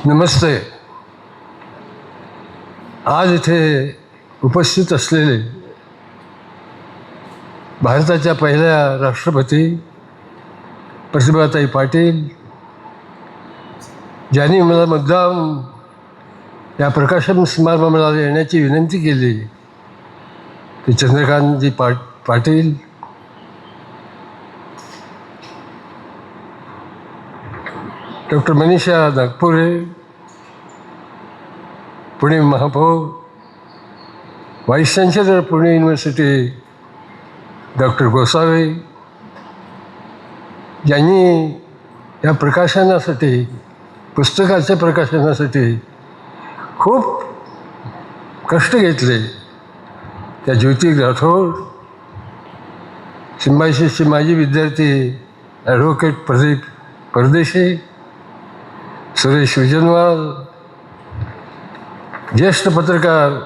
नमस्ते. आज इथे उपस्थित असलेले भारताच्या पहिल्या राष्ट्रपती प्रतिभाताई पाटील, ज्यांनी मला मुद्दाम या प्रकाशन समारंभाला येण्याची विनंती केली, ते चंद्रकांतजी पाटील, डॉक्टर मनीषा नागपुरे, पुणे महापौर, vice chancellor Pune university doctor Gosavi, ज्यांनी या प्रकाशनासाठी, पुस्तकाच्या प्रकाशनासाठी खूप कष्ट घेतले, त्या ज्योती राठोड, सिम्बायसिसचे माजी विद्यार्थी ॲडव्होकेट प्रदीप परदेशी, सुरेश विजनवाल, ज्येष्ठ पत्रकार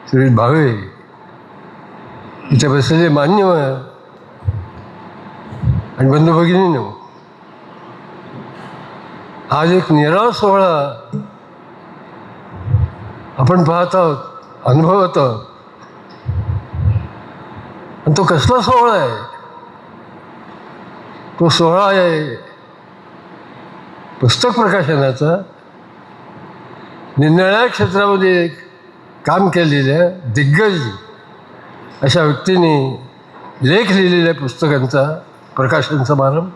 सुरेश भावे, इथे बसलेले मान्यवर आणि बंधू भगिनींनो, आज एक निराळा सोहळा आपण पाहत आहोत, अनुभवत आहोत. आणि तो कसला सोहळा आहे? तो सोहळा आहे पुस्तक प्रकाशनाचा. निरनिराळ्या क्षेत्रामध्ये काम केलेल्या दिग्गज अशा व्यक्तींनी लेख लिहिलेल्या पुस्तकांचा प्रकाशन समारंभ.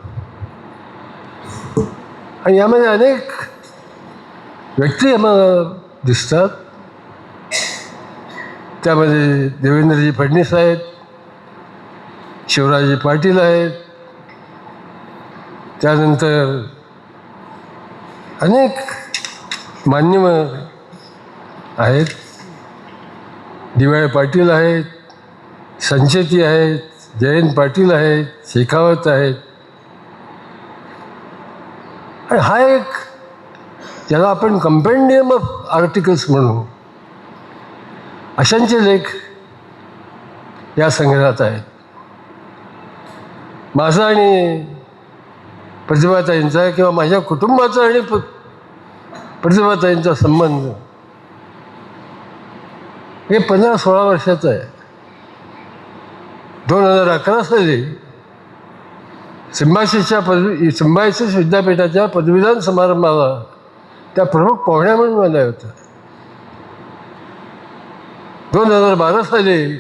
आणि यामध्ये अनेक व्यक्ती आम्हाला दिसतात. त्यामध्ये देवेंद्रजी फडणवीस आहेत, शिवराजजी पाटील आहेत, त्यानंतर अनेक मान्यवर आहेत, दिवाळे पाटील आहेत, संचेती आहेत, जयंत पाटील आहेत, शेखावत आहेत. आणि हा एक, ज्याला आपण कंपेंडियम ऑफ आर्टिकल्स म्हणू, अशांचे लेख या संग्रहात आहेत. माझा आणि प्रतिभाताईंचा किंवा माझ्या कुटुंबाचा आणि प्रतिभाताईंचा संबंध हे 15-16 वर्षाचं आहे. 2011 साली सिम्बायसिस विद्यापीठाच्या पदवीदान समारंभाला त्या प्रमुख पाहुण्या म्हणून आल्या होत्या. 2012 साली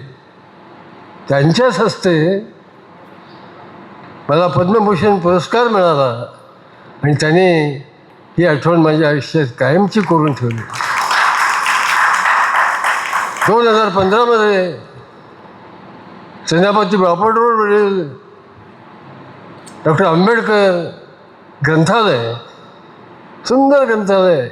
त्यांच्याच हस्ते मला पद्मभूषण पुरस्कार मिळाला आणि त्यांनी ही आठवण माझ्या आयुष्यात कायमची करून ठेवली. 2015 सेनापती बापट रोडवरील डॉक्टर आंबेडकर ग्रंथालय, सुंदर ग्रंथालय,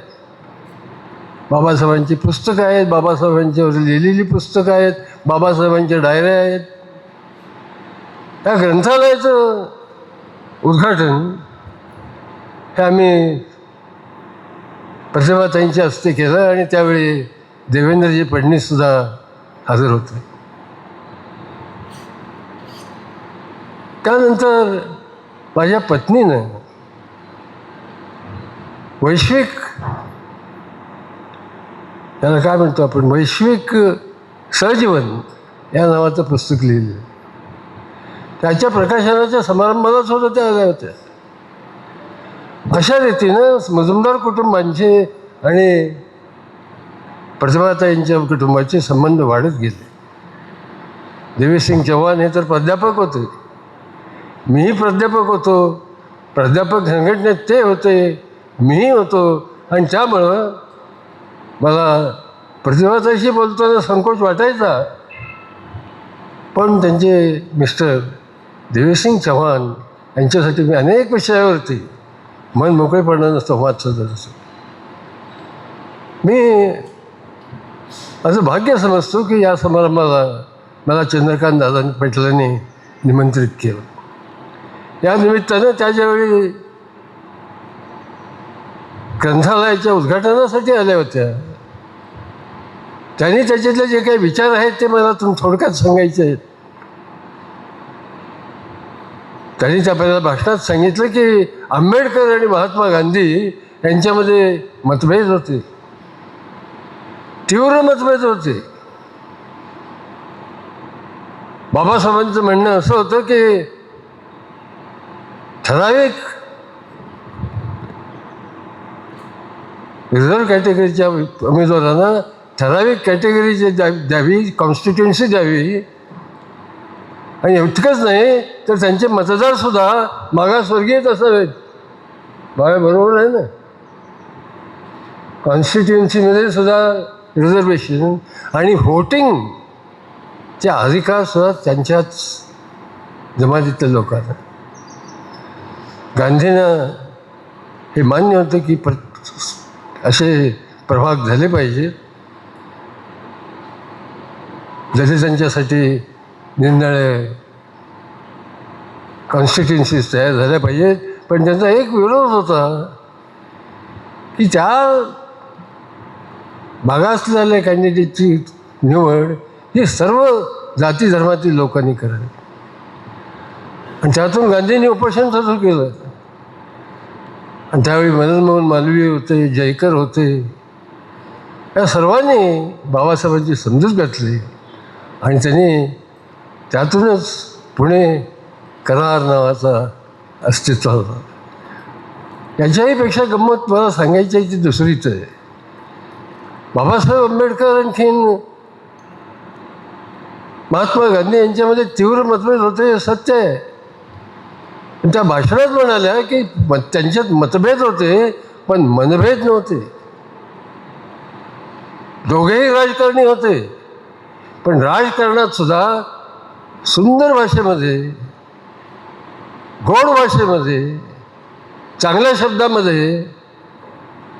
बाबासाहेबांची पुस्तकं आहेत, बाबासाहेबांच्यावर लिहिलेली पुस्तकं आहेत, बाबासाहेबांच्या डायऱ्या आहेत. त्या ग्रंथालयाचं उद्घाटन हे आम्ही प्रतिभाताईंच्या हस्ते केलं आणि त्यावेळी देवेंद्रजी फडणवीससुद्धा हजर होते. त्यानंतर माझ्या पत्नीनं वैश्विक, त्याला काय म्हणतो आपण, वैश्विक सहजीवन या नावाचं पुस्तक लिहिलं. त्याच्या प्रकाशनाच्या समारंभालाच होतं त्या आल्या होत्या. अशा रीतीनं मुजुमदार कुटुंबांचे आणि प्रतिभाताईंच्या कुटुंबाचे संबंध वाढत गेले. देवीसिंग चव्हाण हे तर प्राध्यापक होते, मीही प्राध्यापक होतो, प्राध्यापक संघटनेत ते होते, मीही होतो. आणि त्यामुळं मला प्रतिभाताईशी बोलताना संकोच वाटायचा. पण त्यांचे मिस्टर देवीसिंग चव्हाण यांच्यासाठी मी अनेक विषयावरती मन मोकळेपणानं संवाद साधत असतो. मी असं भाग्य समजतो की या समारंभाला मला चंद्रकांत दादा पाटलांनी निमंत्रित केलं. या निमित्तानं त्याच्यावेळी ग्रंथालयाच्या उद्घाटनासाठी आल्या होत्या. त्यांनी त्याच्यातले जे काही विचार आहेत ते मला थोडक्यात सांगायचे आहेत. त्यांनी आपल्याला भाषणात सांगितलं की आंबेडकर आणि महात्मा गांधी यांच्यामध्ये मतभेद होते, तीव्र मतभेद होते. बाबासाहेबांचं म्हणणं असं होतं की ठराविक रिझर्व्ह कॅटेगरीच्या उमेदवारांना ठराविक कॅटेगरी द्यावी, कॉन्स्टिट्युन्सी द्यावी, आणि इतकंच नाही तर त्यांचे मतदारसुद्धा मागासवर्गीयच असावेत. बरोबर आहे ना? कॉन्स्टिट्युन्सीमध्ये सुद्धा रिझर्वेशन आणि व्होटिंगचे अधिकारसुद्धा त्यांच्याच जमातीतल्या लोकांना. गांधींना हे मान्य होतं की असे प्रभाग झाले पाहिजेत, दलितांच्यासाठी निरनिराळे कॉन्स्टिट्युन्सीज तयार झाल्या पाहिजेत. पण त्यांचा एक विरोध होता की त्या मागासलेल्या कॅन्डिडेटची निवड ही सर्व जाती धर्मातील लोकांनी करावी, आणि त्यातून गांधींनी उपोषण सुरू केलं. आणि त्यावेळी मदन मोहन मालवीय होते, जयकर होते, या सर्वांनी बाबासाहेबांची समजूत घातली आणि त्यांनी त्यातूनच पुणे करार नावाचा अस्तित्व होता. याच्याहीपेक्षा गंमत मला सांगायची आहे ती दुसरीच आहे. बाबासाहेब आंबेडकर आणखीन महात्मा गांधी यांच्यामध्ये तीव्र मतभेद होते, हे सत्य आहे. पण त्या भाषणात म्हणाल्या की त्यांच्यात मतभेद होते पण मनभेद नव्हते. दोघेही राजकारणी होते, पण राजकारणात सुद्धा सुंदर भाषेमध्ये, गोड भाषेमध्ये, चांगल्या शब्दामध्ये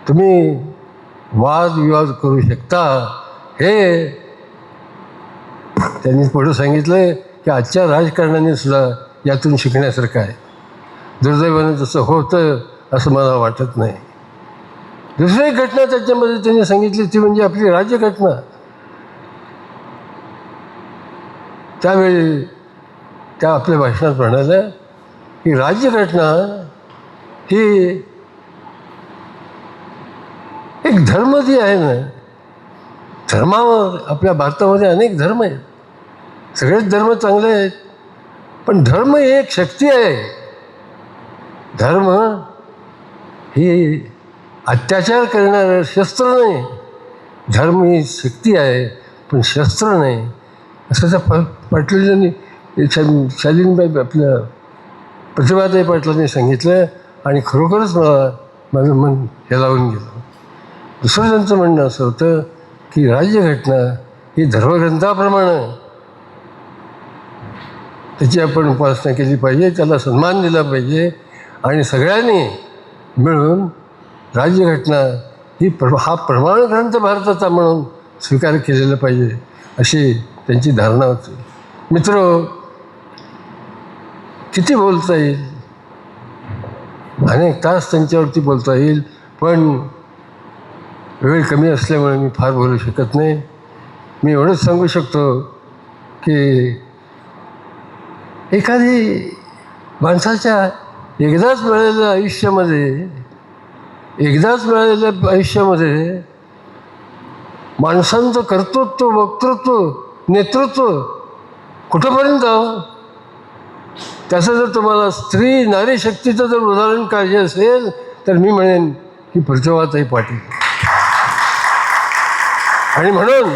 तुम्ही वादविवाद करू शकता. हे त्यांनी पुढे सांगितलं की आजच्या राजकारणाने सुद्धा यातून शिकण्यासारखं आहे. दुर्दैवानं तसं होतं असं मला वाटत नाही. दुसरी एक घटना त्याच्यामध्ये त्यांनी सांगितली ती म्हणजे आपली राज्यघटना. त्यावेळी त्या आपल्या भाषणात म्हणाल्या की राज्यघटना ही एक धर्म जी आहे ना, धर्मावर आपल्या भारतामध्ये अनेक धर्म आहेत, सगळेच धर्म चांगले आहेत, पण धर्म ही एक शक्ती आहे. धर्म ही अत्याचार करणारं शस्त्र नाही, धर्म ही शक्ती आहे पण शस्त्र नाही, असं त्या पाटलांनी, शालीनबाई आपल्या प्रतिभाताई पाटलांनी सांगितलं. आणि खरोखरच माझं मन हेलावून गेलं. दुसरं त्यांचं म्हणणं असं होतं की राज्यघटना ही धर्मग्रंथाप्रमाणे त्याची आपण उपासना केली पाहिजे, त्याला सन्मान दिला पाहिजे, आणि सगळ्यांनी मिळून राज्यघटना ही हा प्रमाण ग्रंथ भारताचा म्हणून स्वीकार केलेला पाहिजे, अशी त्यांची धारणा होती. मित्र, किती बोलता येईल, अनेक तास त्यांच्यावरती बोलता येईल, पण वेळ कमी असल्यामुळे मी फार बोलू शकत नाही. मी एवढंच सांगू शकतो की एखादी माणसाच्या एकदाच मिळालेल्या आयुष्यामध्ये माणसांचं कर्तृत्व, वक्तृत्व, नेतृत्व कुठंपर्यंत जावं, त्याचं जर तुम्हाला स्त्री नारी शक्तीचं जर उदाहरण पाहिजे असेल तर मी म्हणेन की प्रतिभाताई पाटील. आणि म्हणून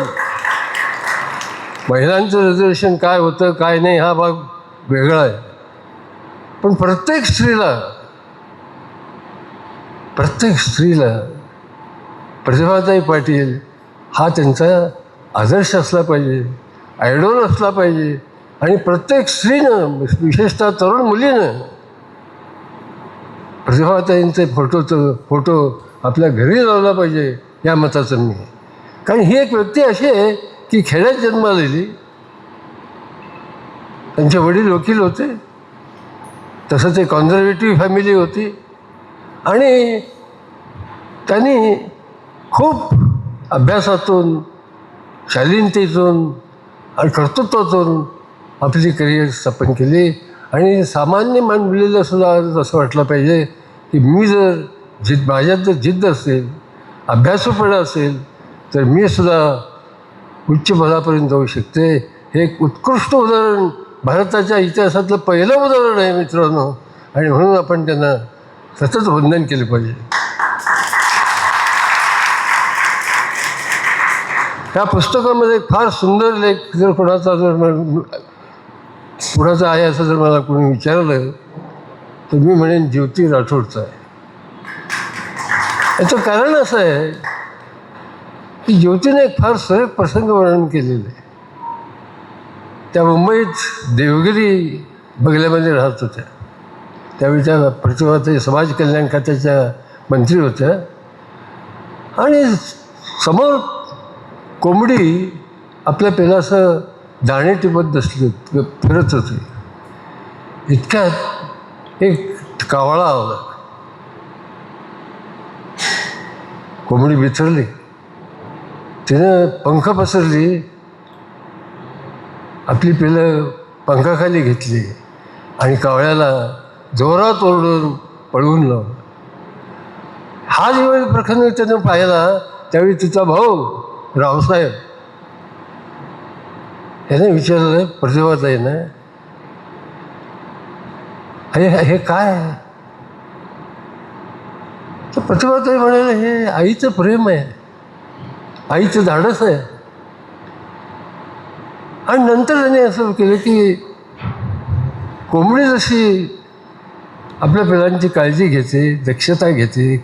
महिलांचं रिझर्वेशन काय होतं काय नाही हा भाग वेगळा आहे, पण प्रत्येक स्त्रीला प्रतिभाताई पाटील हा त्यांचा आदर्श असला पाहिजे, आयडॉल असला पाहिजे. आणि प्रत्येक स्त्रीनं, विशेषतः तरुण मुलीनं प्रतिभाताईंचे फोटो आपल्या घरी लावला पाहिजे, या मताचं मी. कारण ही एक व्यक्ती अशी आहे की खेड्यात जन्मालेली, त्यांचे वडील वकील होते, तसं ते कॉन्झर्वेटिव्ह फॅमिली होती, आणि त्यांनी खूप अभ्यासातून, शालीनतेतून आणि कर्तृत्वातून आपली करिअर स्थापन केली. आणि सामान्य मानलेलं सुद्धा आज असं वाटलं पाहिजे की मी जर माझ्यात जर जिद्द असेल, अभ्यासूपणा असेल, तर मी सुद्धा उच्च पदापर्यंत जाऊ शकते. हे एक उत्कृष्ट उदाहरण भारताच्या इतिहासातलं पहिलं उदाहरण आहे मित्रांनो, आणि म्हणून आपण त्यांना सतत वंदन केले पाहिजे. या पुस्तकामध्ये एक फार सुंदर लेख जर कोणाचा आहे असं जर मला कोणी विचारलं तर मी म्हणेन ज्योती राठोडचा आहे. याचं कारण असं आहे की ज्योतीने एक फार सरळ प्रसंग वर्णन केलेलं आहे. त्या मुंबईत देवगिरी बंगल्यामध्ये राहत होत्या. त्यावेळी त्या प्रतिभाताई समाज कल्याण खात्याच्या मंत्री होत्या आणि समोर कोंबडी आपल्या पेलाचं दाणे टिपत बसली फिरत होती. इतक्यात एक कावळा आला. कोंबडी बिथरली, तिनं पंख पसरली, आपली पिलं पंखाखाली घेतली आणि कावळ्याला जोरात ओरडून पळवून लावलं. हा जेव्हा प्रसंग त्यानं पाहिला त्यावेळी तिचा भाऊ रावसाहेब याने विचारलं प्रतिभाताईनं, हे काय आहे? तर प्रतिभाताई म्हणाले, हे आईचं प्रेम आहे, आईचं धाडस आहे. आणि नंतर त्याने असं केलं की कोंबडी जशी आपल्या पिलांची काळजी घेते, दक्षता घेते,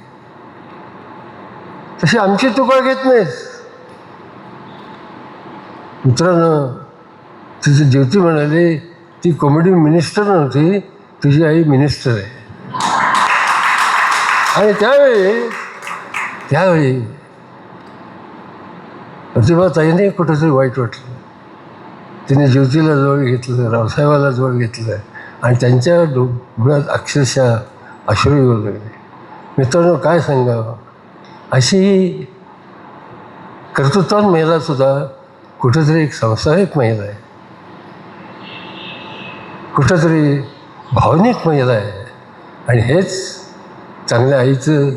तशी आमची तुका घेत नाहीस. मित्रांनो, तिची ज्योती म्हणाली, ती कोंबडी मिनिस्टर नव्हती, तुझी आई मिनिस्टर आहे. आणि त्यावेळी प्रतिभाताईने कुठंतरी वाईट वाटलं. तिने ज्योतीला जवळ घेतलं, रावसाहेबाला जवळ घेतलं आणि त्यांच्या डोळ्यात अक्षरशः अश्रू येऊ लागले. मित्रांनो, काय सांगावं, अशी कर्तृत्वान महिलासुद्धा कुठंतरी एक संसारिक महिला आहे, कुठंतरी भावनिक महिला आहे. आणि हेच चांगल्या आईचं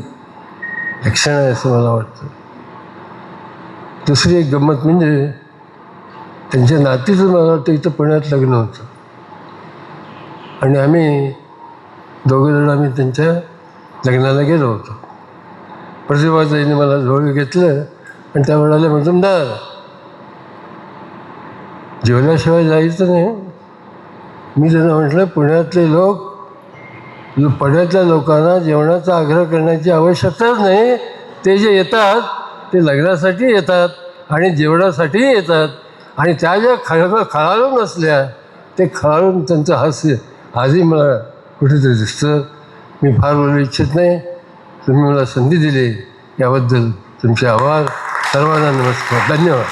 लक्षण आहे असं मला वाटतं. दुसरी एक गंमत म्हणजे त्यांच्या नातीचं मला वाटतं इथं पुण्यात लग्न होतं आणि आम्ही दोघेजण त्यांच्या लग्नाला गेलो होतो. प्रतिभाताईने मला जवळ घेतलं आणि त्या म्हणाले, मुजुमदार, जेवल्याशिवाय जायचं नाही. मी त्यांना म्हटलं, पुण्यातल्या लोकांना जेवणाचा आग्रह करण्याची आवश्यकताच नाही. ते जे येतात ते लग्नासाठी येतात आणि जेवणासाठी येतात. आणि त्या ज्या खळाळून असल्या ते खळाळून त्यांचं हास्य आजही मला कुठेतरी दिसतं. मी फार बोलू इच्छित नाही. तुम्ही मला संधी दिली याबद्दल तुमचे आभार. सर्वांना नमस्कार, धन्यवाद.